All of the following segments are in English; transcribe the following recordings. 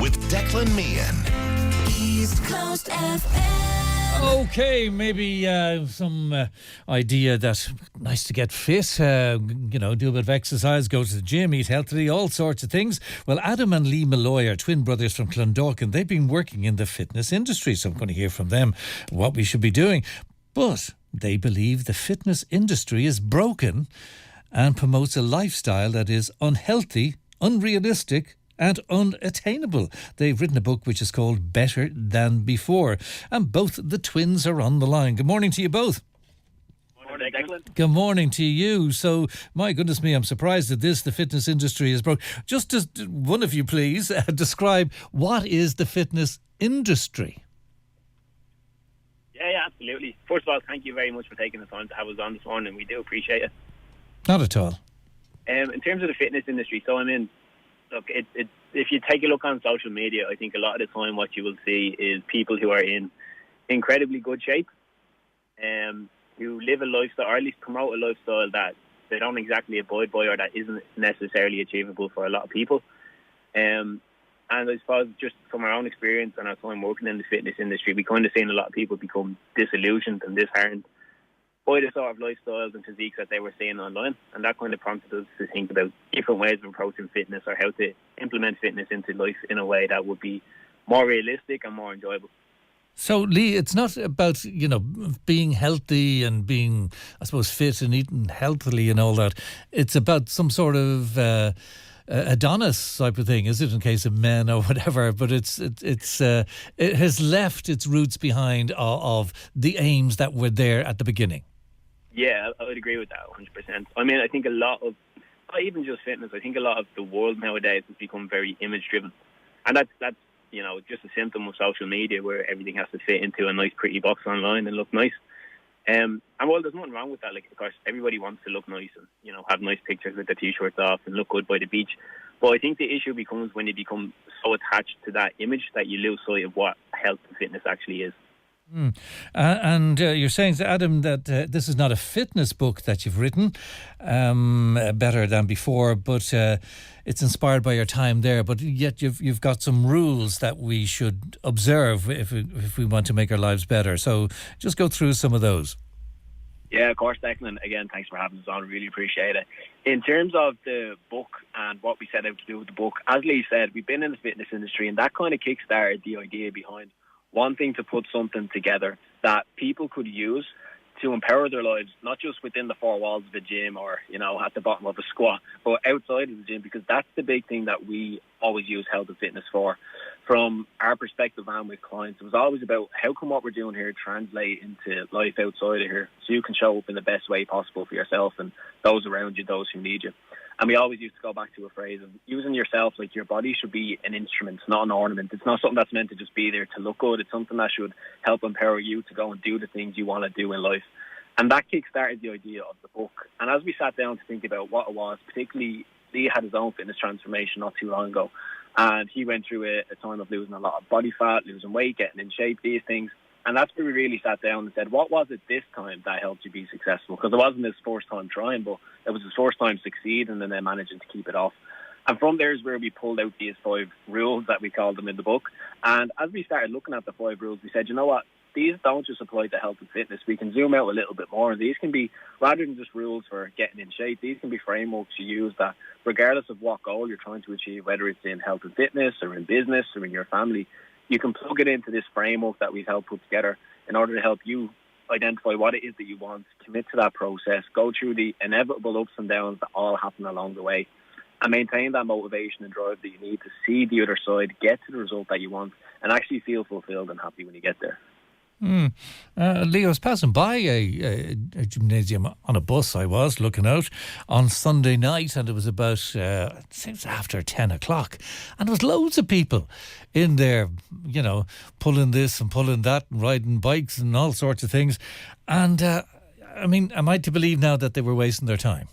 with Declan Meehan. East Coast FM. Okay, maybe some idea that nice to get fit, do a bit of exercise, go to the gym, eat healthily, all sorts of things. Well, Adam and Lee Molloy are twin brothers from Clondalkin. They've been working in the fitness industry, so I'm going to hear from them what we should be doing. But they believe the fitness industry is broken and promotes a lifestyle that is unhealthy, unrealistic and unattainable. They've written a book which is called Better Than Before, and both the twins are on the line. Good morning to you both. Morning, Declan. Good morning to you. So, my goodness me, I'm surprised at this. The fitness industry is broke. Just as one of you, please, describe what is the fitness industry? Yeah, absolutely. First of all, thank you very much for taking the time to have us on this morning. We do appreciate it. Not at all. In terms of the fitness industry, if you take a look on social media, I think a lot of the time what you will see is people who are in incredibly good shape, who live a lifestyle, or at least promote a lifestyle that they don't exactly abide by, or that isn't necessarily achievable for a lot of people. And I suppose just from our own experience and our time working in the fitness industry, we kind of seen a lot of people become disillusioned and disheartened by the sort of lifestyles and physiques that they were seeing online, and that kind of prompted us to think about different ways of approaching fitness, or how to implement fitness into life in a way that would be more realistic and more enjoyable. So, Lee, it's not about, being healthy and being, I suppose, fit and eating healthily and all that. It's about some sort of Adonis type of thing, is it, in case of men or whatever? But it has left its roots behind of the aims that were there at the beginning. Yeah, I would agree with that 100%. I mean, I think a lot of, not even just fitness, I think a lot of the world nowadays has become very image-driven. And that's just a symptom of social media, where everything has to fit into a nice, pretty box online and look nice. And while there's nothing wrong with that, of course, everybody wants to look nice and, have nice pictures with their T-shirts off and look good by the beach. But I think the issue becomes when you become so attached to that image that you lose sight of what health and fitness actually is. And you're saying, Adam, that this is not a fitness book that you've written, Better Than Before, but it's inspired by your time there. But yet you've got some rules that we should observe if we want to make our lives better. So just go through some of those. Yeah, of course, Declan. Again, thanks for having us on. Really appreciate it. In terms of the book and what we set out to do with the book, as Lee said, we've been in the fitness industry, and that kind of kickstarted the idea behind wanting to put something together that people could use to empower their lives, not just within the four walls of a gym or, at the bottom of a squat, but outside of the gym, because that's the big thing that we always use health and fitness for. From our perspective and with clients, it was always about how can what we're doing here translate into life outside of here, so you can show up in the best way possible for yourself and those around you, those who need you. And we always used to go back to a phrase of using yourself like your body should be an instrument, not an ornament. It's not something that's meant to just be there to look good. It's something that should help empower you to go and do the things you want to do in life. And that kick-started the idea of the book. And as we sat down to think about what it was, particularly Lee had his own fitness transformation not too long ago. And he went through a time of losing a lot of body fat, losing weight, getting in shape, these things. And that's where we really sat down and said, what was it this time that helped you be successful? Because it wasn't his first time trying, but it was his first time succeeding and then managing to keep it off. And from there is where we pulled out these 5 rules that we called them in the book. And as we started looking at the 5 rules, we said, you know what? These don't just apply to health and fitness. We can zoom out a little bit more. And these can be, rather than just rules for getting in shape, these can be frameworks you use that, regardless of what goal you're trying to achieve, whether it's in health and fitness or in business or in your family, you can plug it into this framework that we've helped put together in order to help you identify what it is that you want, commit to that process, go through the inevitable ups and downs that all happen along the way, and maintain that motivation and drive that you need to see the other side, get to the result that you want, and actually feel fulfilled and happy when you get there. Lee, I was passing by a gymnasium on a bus. I was looking out on Sunday night, and it was about it seems after 10 o'clock, and there was loads of people in there, pulling this and pulling that and riding bikes and all sorts of things. And am I to believe now that they were wasting their time?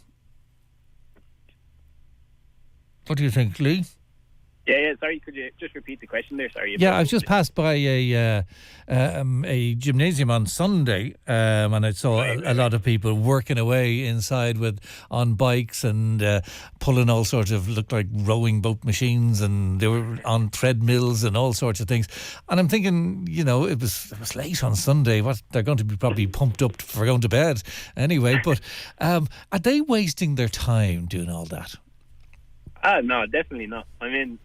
What do you think, Lee? Yeah. Sorry, could you just repeat the question there? Sorry. Yeah, I've just passed by a gymnasium on Sunday, and I saw a lot of people working away inside on bikes and pulling all sorts of, looked like rowing boat machines, and they were on treadmills and all sorts of things. And I'm thinking, it was late on Sunday. What, they're going to be probably pumped up for going to bed anyway. But are they wasting their time doing all that? No, definitely not. I mean,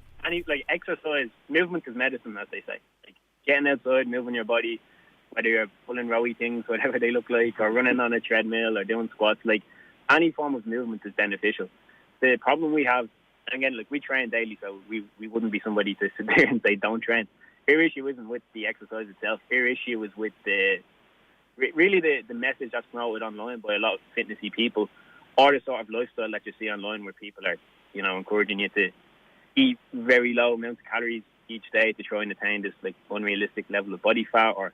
exercise, movement is medicine, as they say. Like getting outside, moving your body, whether you're pulling rowy things, whatever they look like, or running on a treadmill or doing squats, like any form of movement is beneficial. The problem we have, and again, we train daily, so we wouldn't be somebody to sit there and say don't train. Our issue isn't with the exercise itself. Our issue is with the message that's promoted online by a lot of fitnessy people, or the sort of lifestyle that you see online where people are, encouraging you to eat very low amounts of calories each day to try and attain this unrealistic level of body fat, or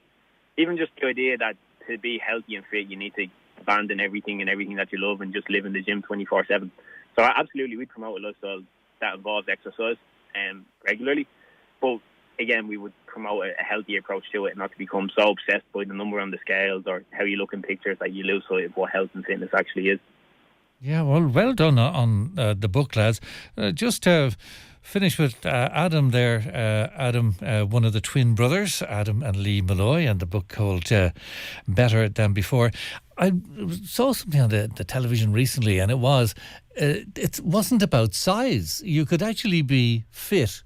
even just the idea that to be healthy and fit you need to abandon everything that you love and just live in the gym 24/7. So absolutely, we promote a lifestyle that involves exercise regularly, but again, we would promote a healthy approach to it, not to become so obsessed by the number on the scales or how you look in pictures that you lose sight of what health and fitness actually is. Yeah, well done on the book, lads. Just to finish with Adam there, Adam, one of the twin brothers, Adam and Lee Molloy, and the book called Better Than Before. I saw something on the television recently, and it wasn't about size. You could actually be fit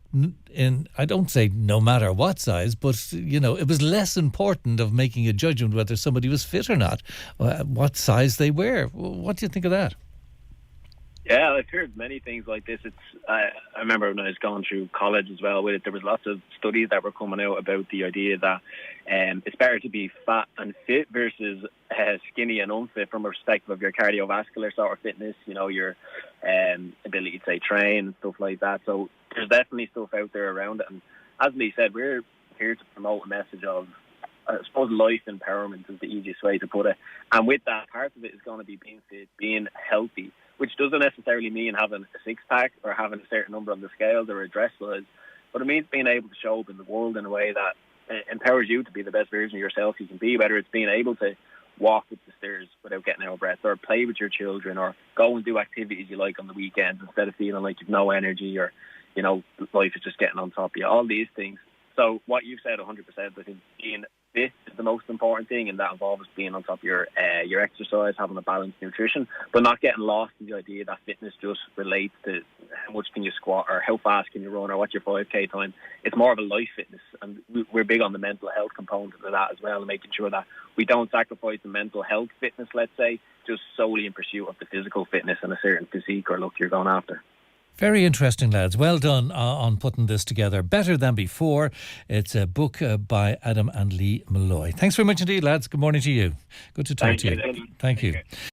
in, I don't say no matter what size, but it was less important of making a judgment whether somebody was fit or not, what size they were. What do you think of that? Yeah, I've heard many things like this. I remember when I was going through college as well with it, there was lots of studies that were coming out about the idea that it's better to be fat and fit versus skinny and unfit from a perspective of your cardiovascular sort of fitness, your ability to, say, train and stuff like that. So there's definitely stuff out there around it. And as Lee said, we're here to promote a message of, I suppose, life empowerment is the easiest way to put it. And with that, part of it is going to be being fit, being healthy, which doesn't necessarily mean having a six-pack or having a certain number on the scales or a dress size, but it means being able to show up in the world in a way that empowers you to be the best version of yourself you can be, whether it's being able to walk up the stairs without getting out of breath, or play with your children, or go and do activities you like on the weekends instead of feeling like you've no energy, or life is just getting on top of you, all these things. So what you've said 100%, I think being fit is the most important thing, and that involves being on top of your exercise, having a balanced nutrition, but not getting lost in the idea that fitness just relates to how much can you squat or how fast can you run or what's your 5K time. It's more of a life fitness, and we're big on the mental health component of that as well, and making sure that we don't sacrifice the mental health fitness, let's say, just solely in pursuit of the physical fitness and a certain physique or look you're going after. Very interesting, lads. Well done on putting this together. Better Than Before. It's a book by Adam and Lee Molloy. Thanks very much indeed, lads. Good morning to you. Good to talk to you. Thank you.